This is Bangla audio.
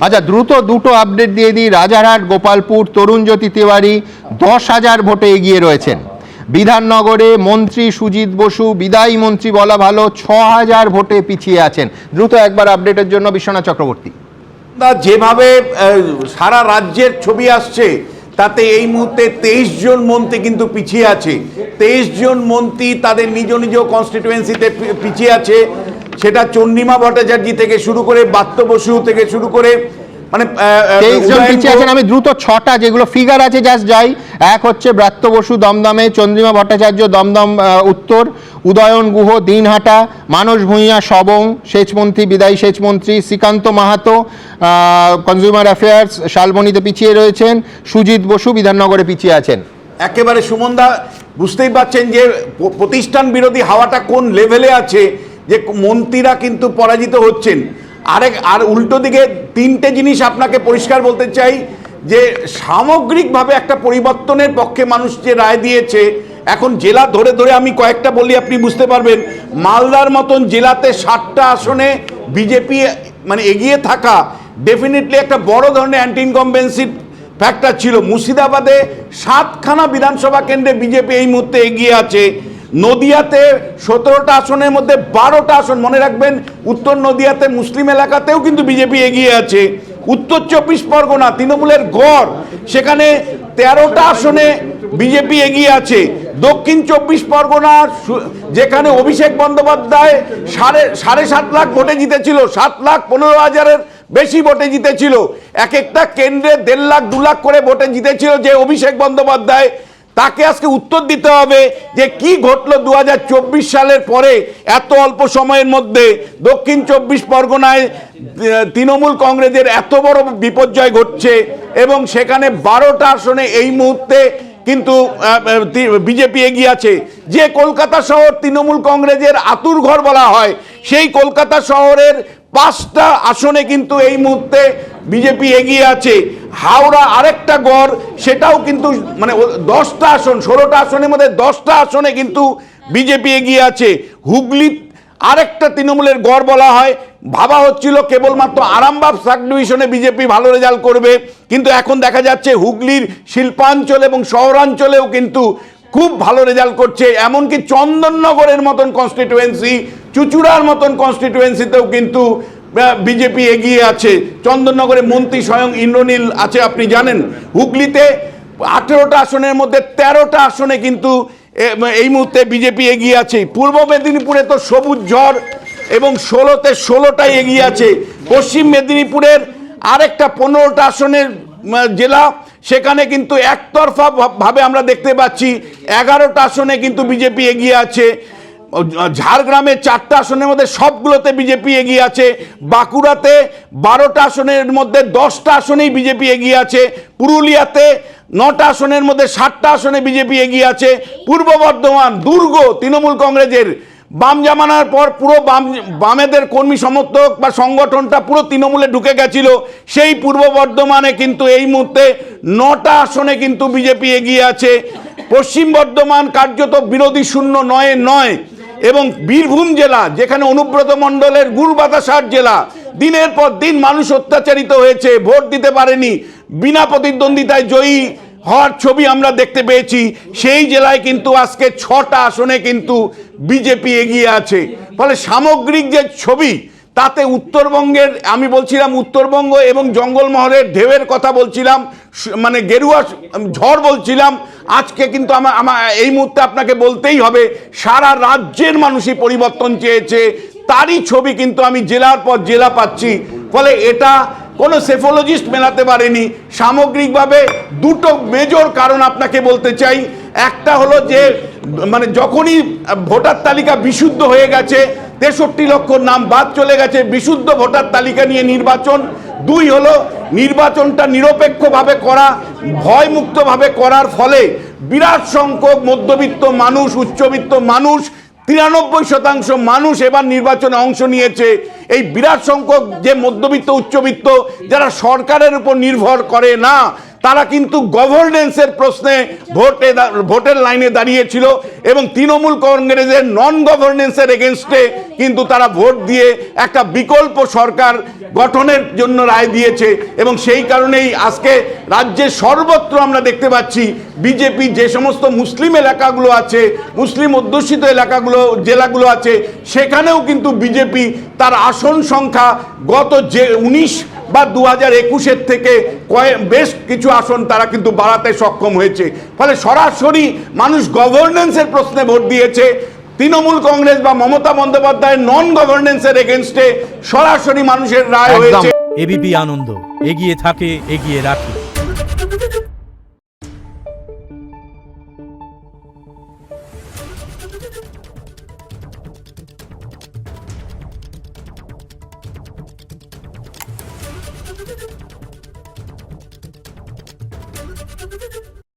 আচ্ছা, দ্রুত দুটো আপডেট দিয়ে দিই। রাজারহাট গোপালপুর তরুণজ্যোতি তিওয়ারি 10,000 ভোটে এগিয়ে রয়েছেন। বিধাননগরে মন্ত্রী সুজিত বসু, বিদায়ী মন্ত্রী বলা ভালো, 6,000 ভোটে পিছিয়ে আছেন। দ্রুত একবার আপডেটের জন্য বিশ্বনাথ চক্রবর্তী। যেভাবে সারা রাজ্যের ছবি আসছে তাতে এই মুহূর্তে 23 জন মন্ত্রী কিন্তু পিছিয়ে আছে। 23 জন মন্ত্রী তাদের নিজ নিজ কনস্টিটুয়েন্সিতে পিছিয়ে আছে। সেটা চন্দ্রিমা ভট্টাচার্য থেকে শুরু করে ব্রাত্য বসু থেকে শুরু করে মানে 23 জন পিছিয়ে আছেন। আমি দ্রুত 6টা যেগুলো ফিগার আছে জাস্ট যাই। এক হচ্ছে ব্রাত্য বসু দমদমে, চন্দ্রিমা ভট্টাচার্য দমদম উত্তর, উদয়ন গুহ দিনহাটা, মানস ভূঁইয়া সবং সেচমন্ত্রী, বিদায়ী সেচমন্ত্রী, শ্রীকান্ত মাহাতো কনজিউমার অ্যাফেয়ার্স শালবনীতে পিছিয়ে রয়েছেন, সুজিত বসু বিধাননগরে পিছিয়ে আছেন। একেবারে সুমনদা বুঝতেই পারছেন যে প্রতিষ্ঠান বিরোধী হাওয়াটা কোন লেভেলে আছে, যে মন্ত্রীরা কিন্তু পরাজিত হচ্ছেন। আর উল্টো দিকে তিনটে জিনিস আপনাকে পরিষ্কার বলতে চাই, যে সামগ্রিকভাবে একটা পরিবর্তনের পক্ষে মানুষ যে রায় দিয়েছে। এখন জেলা ধরে ধরে আমি কয়েকটা বলি, আপনি বুঝতে পারবেন। মালদার মতন জেলাতে 60টা আসনে বিজেপি মানে এগিয়ে থাকা ডেফিনেটলি একটা বড় ধরনের অ্যান্টি ইনকমবেন্সি ফ্যাক্টর ছিল। মুর্শিদাবাদে 7খানা বিধানসভা কেন্দ্রে বিজেপি এই মুহূর্তে এগিয়ে আছে। নদিয়াতে 17টা আসনের মধ্যে 12টা আসন, মনে রাখবেন উত্তর নদিয়াতে মুসলিম এলাকাতেও কিন্তু বিজেপি এগিয়ে আছে। উত্তর 24 পরগনা তৃণমূলের গড়, সেখানে 13টা আসনে বিজেপি এগিয়ে আছে। দক্ষিণ 24 পরগনা যেখানে অভিষেক বন্দ্যোপাধ্যায় 7.5 লাখ ভোটে জিতেছিল, 7,15,000-এর বেশি ভোটে জিতেছিল। এক একটা কেন্দ্রে 1.5 লাখ 2 লাখ করে ভোটে জিতেছিল যে অভিষেক বন্দ্যোপাধ্যায়, তাকে আজকে উত্তর দিতে হবে যে কি ঘটলো 2024 সালের পরে এত অল্প সময়ের মধ্যে দক্ষিণ 24 পরগনায় তৃণমূল কংগ্রেসের এত বড় বিপর্যয় ঘটছে, এবং সেখানে 12টা আসনে এই মুহূর্তে কিন্তু বিজেপি এগিয়ে আছে। যে কলকাতা শহর তৃণমূল কংগ্রেসের আতুরঘর বলা হয়, সেই কলকাতা শহরের 5টা আসনে কিন্তু এই মুহূর্তে বিজেপি এগিয়ে আছে। হাওড়া আরেকটা গড়, সেটাও কিন্তু মানে 10টা আসন, 16টা আসনের মধ্যে 10টা আসনে কিন্তু বিজেপি এগিয়ে আছে। হুগলি আরেকটা তৃণমূলের গড় বলা হয়, ভাবা হচ্ছিল কেবলমাত্র আরামবাগ সাব ডিভিশনে বিজেপি ভালো রেজাল্ট করবে, কিন্তু এখন দেখা যাচ্ছে হুগলির শিল্পাঞ্চল এবং শহরাঞ্চলেও কিন্তু খুব ভালো রেজাল্ট করছে। এমনকি চন্দননগরের মতন কনস্টিটুয়েন্সি, চুচুড়ার মতন কনস্টিটুয়েন্সিতেও কিন্তু বিজেপি এগিয়ে আছে। চন্দননগরে মন্ত্রী স্বয়ং ইন্দ্রনীল আছে, আপনি জানেন। হুগলিতে 18টা আসনের মধ্যে 13টা আসনে কিন্তু এই মুহূর্তে বিজেপি এগিয়ে আছে। পূর্ব মেদিনীপুরে তো সবুজ ঝড়, এবং 16তে 16টাই এগিয়ে আছে। পশ্চিম মেদিনীপুরের আরেকটা 15টা আসনের জেলা, সেখানে কিন্তু একতরফা ভাবে আমরা দেখতে পাচ্ছি 11টা আসনে কিন্তু বিজেপি এগিয়ে আছে। ঝাড়গ্রামে 4টা আসনের মধ্যে সবগুলোতে বিজেপি এগিয়ে আছে। বাঁকুড়াতে 12টা আসনের মধ্যে 10টা আসনেই বিজেপি এগিয়ে আছে। পুরুলিয়াতে 9টা আসনের মধ্যে 7টা আসনে বিজেপি এগিয়ে আছে। পূর্ব বর্ধমান দুর্গ তৃণমূল কংগ্রেসের, বাম জামানার পর পুরো বামেদের কর্মী সমর্থক বা সংগঠনটা পুরো তৃণমূলে ঢুকে গেছিল, সেই পূর্ব বর্ধমানে কিন্তু এই মুহূর্তে 9টা আসনে কিন্তু বিজেপি এগিয়ে আছে। পশ্চিম বর্ধমান কার্যত বিরোধী শূন্য 9-9, এবং বীরভূম জেলা যেখানে অনুব্রত মণ্ডলের গুড় বাতাসার জেলা, দিনের পর দিন মানুষ অত্যাচারিত হয়েছে, ভোট দিতে পারেনি, বিনা প্রতিদ্বন্দ্বিতায় জয়ী হওয়ার ছবি আমরা দেখতে পেয়েছি। সেই জেলায় কিন্তু আজকে 6টা আসনে কিন্তু বিজেপি এগিয়ে আছে। ফলে সামগ্রিক যে ছবি, তাতে উত্তরবঙ্গের, আমি বলছিলাম উত্তরবঙ্গ এবং জঙ্গলমহলের ঢেউয়ের কথা বলছিলাম, মানে গেরুয়া ঝড় বলছিলাম। আজকে কিন্তু আমার এই মুহূর্তে আপনাকে বলতেই হবে, সারা রাজ্যের মানুষই পরিবর্তন চেয়েছে, তারই ছবি কিন্তু আমি জেলার পর জেলা পাচ্ছি। ফলে এটা কোনো সেফোলজিস্ট মেলাতে পারেনি। সামগ্রিকভাবে দুটো মেজর কারণ আপনাকে বলতে চাই। একটা হলো যে মানে যখনই ভোটার তালিকা বিশুদ্ধ হয়ে গেছে, 63 লক্ষ নাম বাদ চলে গেছে, বিশুদ্ধ ভোটার তালিকা নিয়ে নির্বাচন। 2 হলো নির্বাচনটা নিরপেক্ষভাবে করা, ভয়মুক্তভাবে করার ফলে বিরাট সংখ্যক মধ্যবিত্ত মানুষ, উচ্চবিত্ত মানুষ, 93% মানুষ এবার নির্বাচনে অংশ নিয়েছে। এই বিরাট সংখ্যক যে মধ্যবিত্ত উচ্চবিত্ত যারা সরকারের উপর নির্ভর করে না, তারা কিন্তু গভর্নেন্সের প্রশ্নে ভোটের লাইনে দাঁড়িয়েছিল এবং তৃণমূল কংগ্রেসের নন গভর্নেন্সের এগেনস্টে কিন্তু তারা ভোট দিয়ে একটা বিকল্প সরকার গঠনের জন্য রায় দিয়েছে এবং সেই কারণেই আজকে রাজ্যের সর্বত্র আমরা দেখতে পাচ্ছি বিজেপি যে সমস্ত মুসলিম এলাকাগুলো আছে, মুসলিম অধ্যুষিত জেলাগুলো আছে, সেখানেও কিন্তু বিজেপি তার আসন সংখ্যা গত যে 19 বা 2021-এর থেকে বেশ কিছু আসন তারা কিন্তু বাড়াতে সক্ষম হয়েছে। ফলে সরাসরি মানুষ গভর্নেন্সের প্রশ্নে ভোট দিয়েছে। তৃণমূল কংগ্রেস বা মমতা বন্দ্যোপাধ্যায়ের নন গভর্নেন্সের এগেনস্টে সরাসরি মানুষের রায় হয়েছে। এবিপি আনন্দ, এগিয়ে থাকে, এগিয়ে রাখে।